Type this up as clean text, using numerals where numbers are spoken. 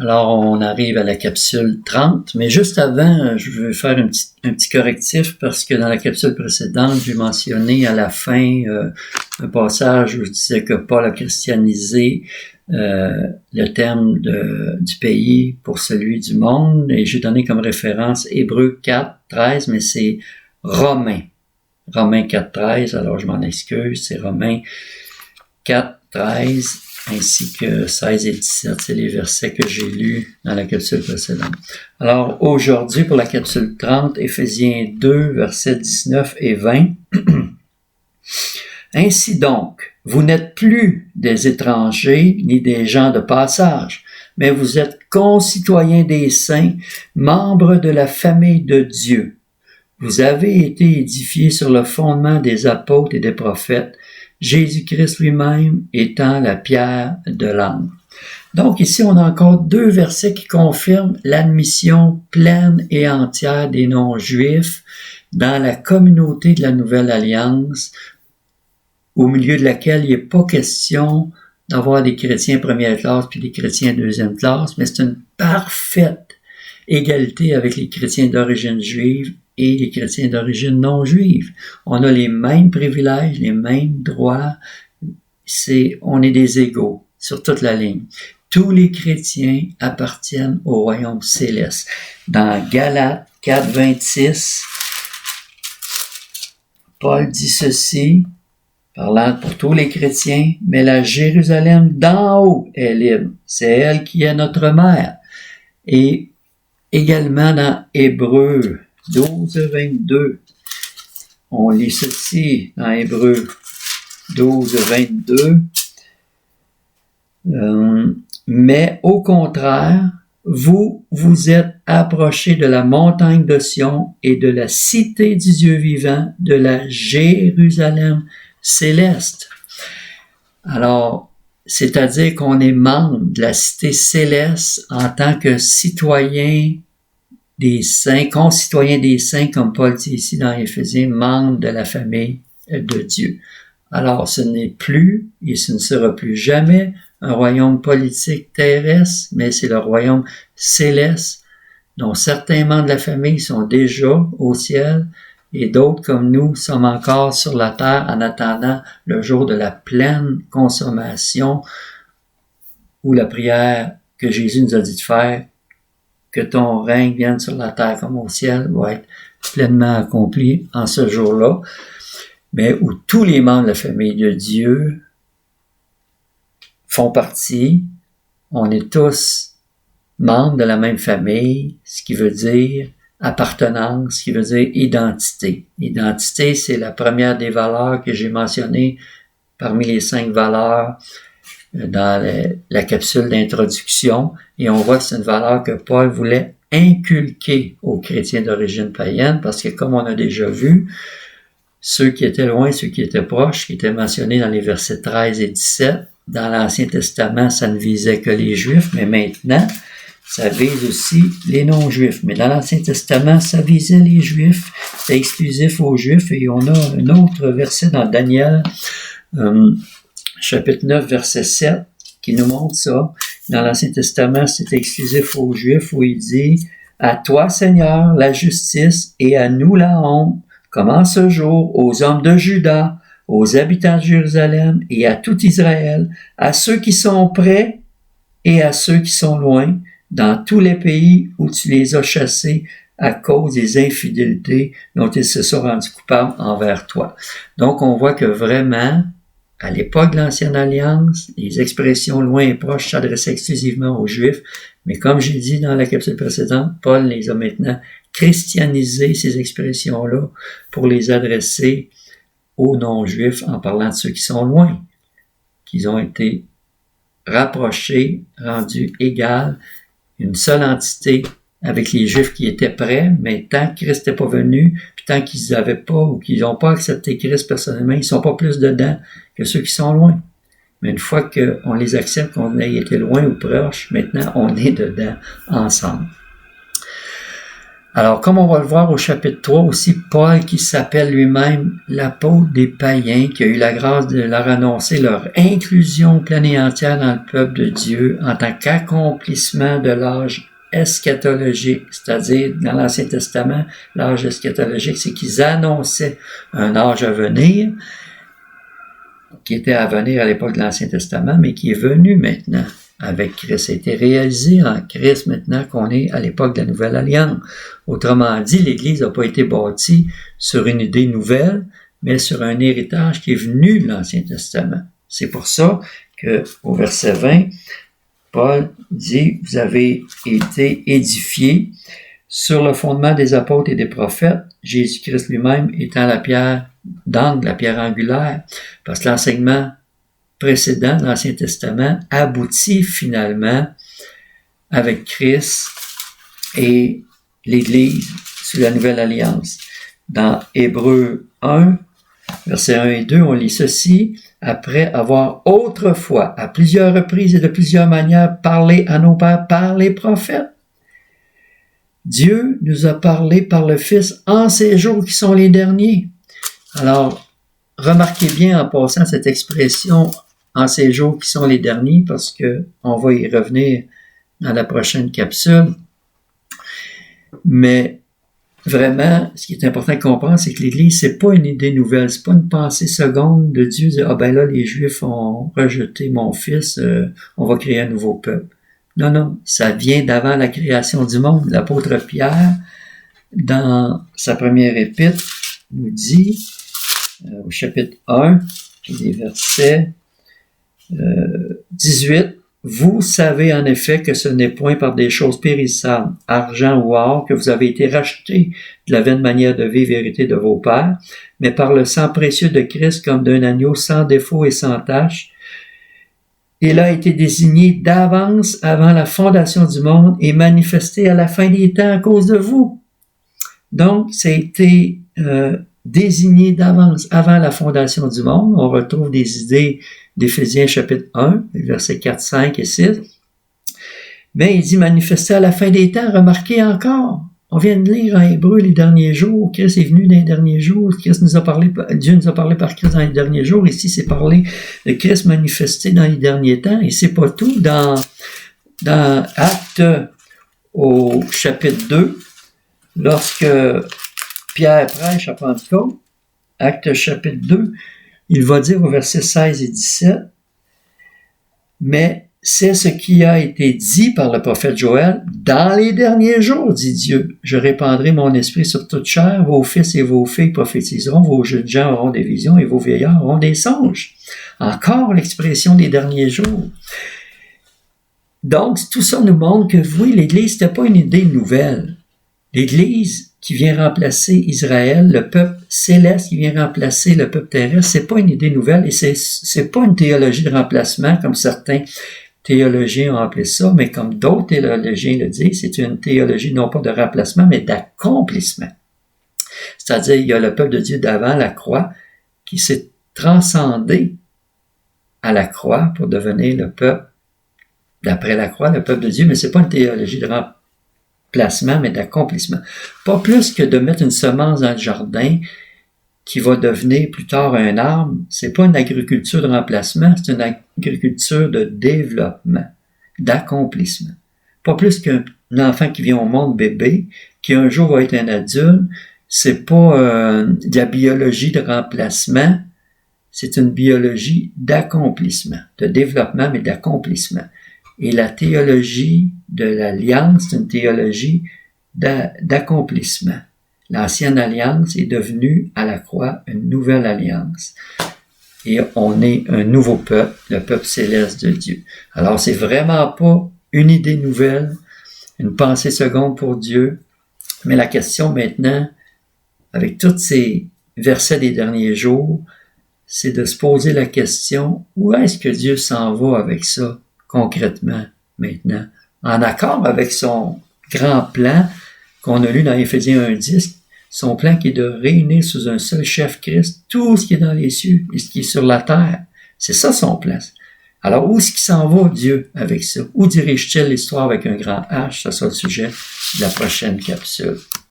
Alors, on arrive à la capsule 30, mais juste avant, je veux faire un petit correctif parce que dans la capsule précédente, j'ai mentionné à la fin un passage où je disais que Paul a christianisé le terme du pays pour celui du monde, et j'ai donné comme référence Hébreux 4, 13, mais c'est Romains 4, 13, alors je m'en excuse, c'est Romains 4, 13, ainsi que 16 et 17, c'est les versets que j'ai lus dans la capsule précédente. Alors aujourd'hui, pour la capsule 30, Éphésiens 2, versets 19 et 20. Ainsi donc, vous n'êtes plus des étrangers ni des gens de passage, mais vous êtes concitoyens des saints, membres de la famille de Dieu. Vous avez été édifiés sur le fondement des apôtres et des prophètes, Jésus-Christ lui-même étant la pierre de l'angle. Donc ici, on a encore deux versets qui confirment l'admission pleine et entière des non-juifs dans la communauté de la Nouvelle Alliance, au milieu de laquelle il n'est pas question d'avoir des chrétiens première classe puis des chrétiens deuxième classe, mais c'est une parfaite égalité avec les chrétiens d'origine juive et les chrétiens d'origine non juive. On a les mêmes privilèges, les mêmes droits. On est des égaux sur toute la ligne. Tous les chrétiens appartiennent au royaume céleste. Dans Galates 4, 26, Paul dit ceci, parlant pour tous les chrétiens, mais la Jérusalem d'en haut est libre. C'est elle qui est notre mère. Et également dans Hébreux 12, 22, on lit ceci dans Hébreux 12, 22. Mais au contraire, vous êtes approchés de la montagne de Sion et de la cité du Dieu vivant, de la Jérusalem céleste. Alors, c'est-à-dire qu'on est membre de la cité céleste en tant que citoyen des saints, concitoyens des saints, comme Paul dit ici dans Éphésiens, membres de la famille de Dieu. Alors, ce n'est plus, et ce ne sera plus jamais, un royaume politique terrestre, mais c'est le royaume céleste, dont certains membres de la famille sont déjà au ciel, et d'autres, comme nous, sommes encore sur la terre en attendant le jour de la pleine consommation, où la prière que Jésus nous a dit de faire, que ton règne vienne sur la terre comme au ciel, va être pleinement accompli en ce jour-là, mais où tous les membres de la famille de Dieu font partie. On est tous membres de la même famille, ce qui veut dire appartenance, ce qui veut dire identité. Identité, c'est la première des valeurs que j'ai mentionnées parmi les 5 valeurs dans la capsule d'introduction, et on voit que c'est une valeur que Paul voulait inculquer aux chrétiens d'origine païenne, parce que comme on a déjà vu, ceux qui étaient loin, ceux qui étaient proches, qui étaient mentionnés dans les versets 13 et 17, dans l'Ancien Testament, ça ne visait que les Juifs, mais maintenant, ça vise aussi les non-Juifs. Mais dans l'Ancien Testament, ça visait les Juifs, c'est exclusif aux Juifs, et on a un autre verset dans Daniel, chapitre 9, verset 7, qui nous montre ça. Dans l'Ancien Testament, c'est exclusif aux Juifs, où il dit « À toi, Seigneur, la justice, et à nous la honte, comme en ce jour, aux hommes de Juda, aux habitants de Jérusalem, et à tout Israël, à ceux qui sont près et à ceux qui sont loin, dans tous les pays où tu les as chassés à cause des infidélités dont ils se sont rendus coupables envers toi. » Donc, on voit que vraiment, à l'époque de l'Ancienne Alliance, les expressions loin et proche s'adressaient exclusivement aux Juifs, mais comme j'ai dit dans la capsule précédente, Paul les a maintenant christianisées, ces expressions-là, pour les adresser aux non-Juifs en parlant de ceux qui sont loin, qu'ils ont été rapprochés, rendus égaux, une seule entité avec les Juifs qui étaient prêts, mais tant que Christ n'était pas venu, puis tant qu'ils n'avaient pas ou qu'ils n'ont pas accepté Christ personnellement, ils ne sont pas plus dedans que ceux qui sont loin. Mais une fois qu'on les accepte, qu'on ait été loin ou proche, maintenant on est dedans ensemble. Alors, comme on va le voir au chapitre 3 aussi, Paul, qui s'appelle lui-même l'apôtre des païens, qui a eu la grâce de leur annoncer leur inclusion pleine et entière dans le peuple de Dieu en tant qu'accomplissement de l'âge eschatologique, c'est-à-dire dans l'Ancien Testament, l'âge eschatologique, c'est qu'ils annonçaient un âge à venir, qui était à venir à l'époque de l'Ancien Testament, mais qui est venu maintenant avec Christ. Ça a été réalisé en Christ maintenant qu'on est à l'époque de la Nouvelle Alliance. Autrement dit, l'Église n'a pas été bâtie sur une idée nouvelle, mais sur un héritage qui est venu de l'Ancien Testament. C'est pour ça qu'au verset 20, Paul dit, vous avez été édifiés sur le fondement des apôtres et des prophètes, Jésus-Christ lui-même étant la pierre d'angle, la pierre angulaire, parce que l'enseignement précédent de l'Ancien Testament aboutit finalement avec Christ et l'Église sous la Nouvelle Alliance. Dans Hébreux 1, versets 1 et 2, on lit ceci, après avoir autrefois, à plusieurs reprises et de plusieurs manières, parlé à nos pères par les prophètes. Dieu nous a parlé par le Fils en ces jours qui sont les derniers. Alors, remarquez bien en passant cette expression en ces jours qui sont les derniers, parce que on va y revenir dans la prochaine capsule. Mais vraiment, ce qui est important de comprendre, c'est que l'Église, c'est pas une idée nouvelle, c'est pas une pensée seconde de Dieu, de, ah ben là, les Juifs ont rejeté mon Fils, on va créer un nouveau peuple. Non, non, ça vient d'avant la création du monde. L'apôtre Pierre, dans sa première épître, nous dit, au chapitre 1, puis les versets 18, « Vous savez en effet que ce n'est point par des choses périssables, argent ou or, que vous avez été rachetés de la vaine manière de vivre vérité de vos pères, mais par le sang précieux de Christ comme d'un agneau sans défaut et sans tache. Il a été désigné d'avance avant la fondation du monde et manifesté à la fin des temps à cause de vous. » Donc, ça a été désigné d'avance avant la fondation du monde. On retrouve des idées d'Éphésiens chapitre 1, versets 4, 5 et 6. Mais il dit manifesté à la fin des temps. Remarquez encore, on vient de lire en Hébreu les derniers jours. Christ est venu dans les derniers jours. Dieu nous a parlé par Christ dans les derniers jours. Ici, c'est parlé de Christ manifesté dans les derniers temps. Et c'est pas tout. Dans Actes au chapitre 2, lorsque Pierre prêche à Pentecôte, Actes chapitre 2, il va dire au verset 16 et 17, « Mais c'est ce qui a été dit par le prophète Joël, dans les derniers jours, dit Dieu, je répandrai mon esprit sur toute chair, vos fils et vos filles prophétiseront, vos jeunes gens auront des visions et vos vieillards auront des songes. » Encore l'expression des derniers jours. Donc, tout ça nous montre que, oui, l'Église, c'était pas une idée nouvelle. L'Église qui vient remplacer Israël, le peuple céleste qui vient remplacer le peuple terrestre, c'est pas une idée nouvelle et c'est pas une théologie de remplacement comme certains théologiens ont appelé ça, mais comme d'autres théologiens le disent, c'est une théologie non pas de remplacement, mais d'accomplissement. C'est-à-dire, il y a le peuple de Dieu d'avant la croix qui s'est transcendé à la croix pour devenir le peuple d'après la croix, le peuple de Dieu, mais c'est pas une théologie de remplacement, mais d'accomplissement. Pas plus que de mettre une semence dans le jardin qui va devenir plus tard un arbre. C'est pas une agriculture de remplacement, c'est une agriculture de développement, d'accomplissement. Pas plus qu'un enfant qui vient au monde bébé, qui un jour va être un adulte. C'est pas de la biologie de remplacement, c'est une biologie d'accomplissement, de développement, mais d'accomplissement. Et la théologie de l'Alliance, c'est une théologie d'accomplissement. L'ancienne alliance est devenue à la croix une nouvelle alliance. Et on est un nouveau peuple, le peuple céleste de Dieu. Alors, c'est vraiment pas une idée nouvelle, une pensée seconde pour Dieu. Mais la question maintenant, avec tous ces versets des derniers jours, c'est de se poser la question, où est-ce que Dieu s'en va avec ça, concrètement, maintenant? En accord avec son grand plan qu'on a lu dans Éphésiens 1:10, son plan qui est de réunir sous un seul chef Christ tout ce qui est dans les cieux et ce qui est sur la terre. C'est ça son plan. Alors, où est-ce qu'il s'en va, Dieu, avec ça? Où dirige-t-il l'histoire avec un grand H? Ça sera le sujet de la prochaine capsule.